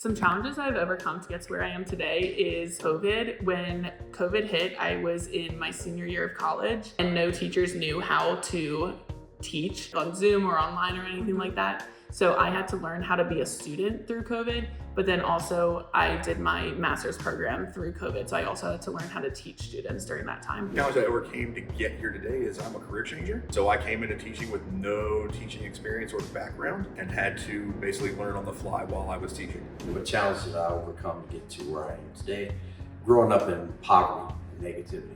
Some challenges I've overcome to get to where I am today is COVID. When COVID hit, I was in my senior year of college and no teachers knew how to teach on Zoom or online or anything like that. So I had to learn how to be a student through COVID, but then also I did my master's program through COVID. So I also had to learn how to teach students during that time. The challenge I overcame to get here today is I'm a career changer. So I came into teaching with no teaching experience or background and had to basically learn on the fly while I was teaching. The challenge that I overcome to get to where I am today, growing up in poverty and negativity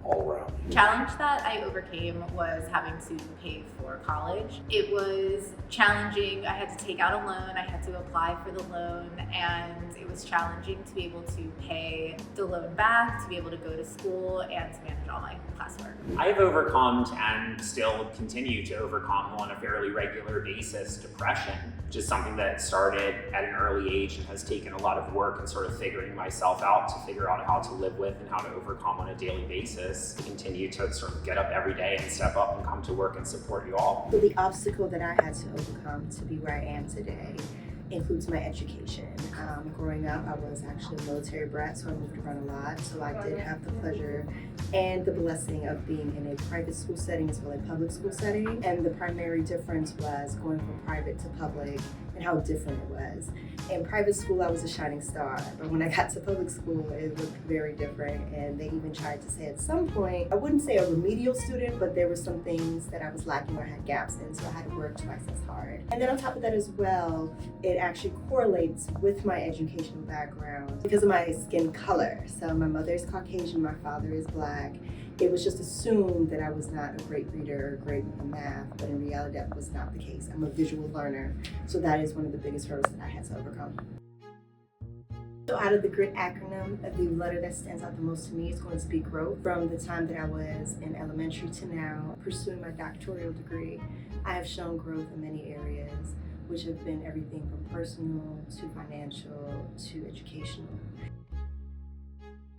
all around me. Challenge that I overcame was having to pay for college. It was challenging. I had to take out a loan, I had to apply for the loan, and it was challenging to be able to pay the loan back, to be able to go to school, and to manage all my classwork. I've overcome and still continue to overcome on a fairly regular basis depression, which is something that started at an early age and has taken a lot of work and sort of figuring myself out to figure out how to live with and how to overcome on a daily basis. To continue to sort of get up every day and step up and come to work and support you all. So the obstacle that I had to overcome to be where I am today includes my education. Growing up, I was actually a military brat, so I moved around a lot. So I did have the pleasure and the blessing of being in a private school setting as well as a public school setting. And the primary difference was going from private to public and how different it was. In private school, I was a shining star, but when I got to public school, it looked very different. And they even tried to say at some point, I wouldn't say a remedial student, but there were some things that I was lacking or had gaps in, so I had to work twice as hard. And then on top of that as well, it actually correlates with my educational background because of my skin color. So my mother is Caucasian, my father is Black. It was just assumed that I was not a great reader or great in math, but in reality that was not the case. I'm a visual learner, so that is one of the biggest hurdles that I had to overcome. So out of the GRIT acronym, the letter that stands out the most to me is going to be growth. From the time that I was in elementary to now, pursuing my doctoral degree, I have shown growth in many areas, which have been everything from personal to financial to educational.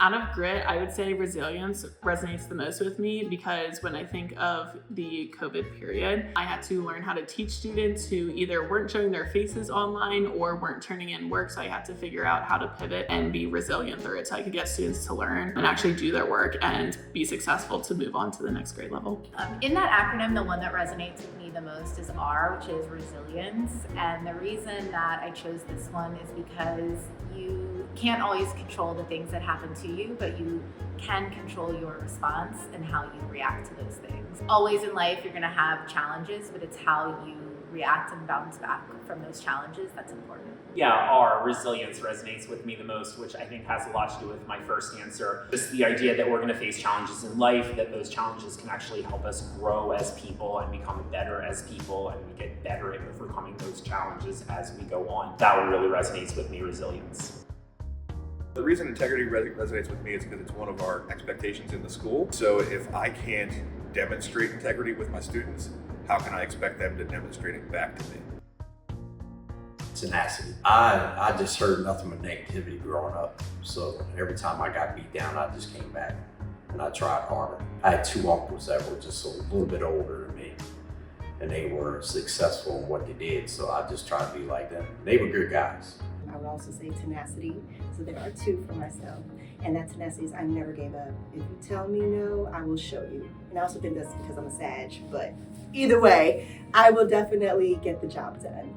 Out of grit, I would say resilience resonates the most with me because when I think of the COVID period, I had to learn how to teach students who either weren't showing their faces online or weren't turning in work. So I had to figure out how to pivot and be resilient through it so I could get students to learn and actually do their work and be successful to move on to the next grade level. In that acronym, the one that resonates with me the most is R, which is resilience. And the reason that I chose this one is because you can't always control the things that happen to you, but you can control your response and how you react to those things. Always in life, you're gonna have challenges, but it's how you react and bounce back from those challenges that's important. Yeah, our resilience resonates with me the most, which I think has a lot to do with my first answer. Just the idea that we're gonna face challenges in life, that those challenges can actually help us grow as people and become better as people, and we get better at overcoming those challenges as we go on. That one really resonates with me, resilience. The reason integrity resonates with me is because it's one of our expectations in the school. So if I can't demonstrate integrity with my students, how can I expect them to demonstrate it back to me? Tenacity. I just heard nothing but negativity growing up. So every time I got beat down, I just came back and I tried harder. I had two uncles that were just a little bit older than me, and they were successful in what they did. So I just tried to be like them. They were good guys. I would also say tenacity. So there are two for myself. And that tenacity is I never gave up. If you tell me no, I will show you. And I also think that's because I'm a Sag, but either way, I will definitely get the job done.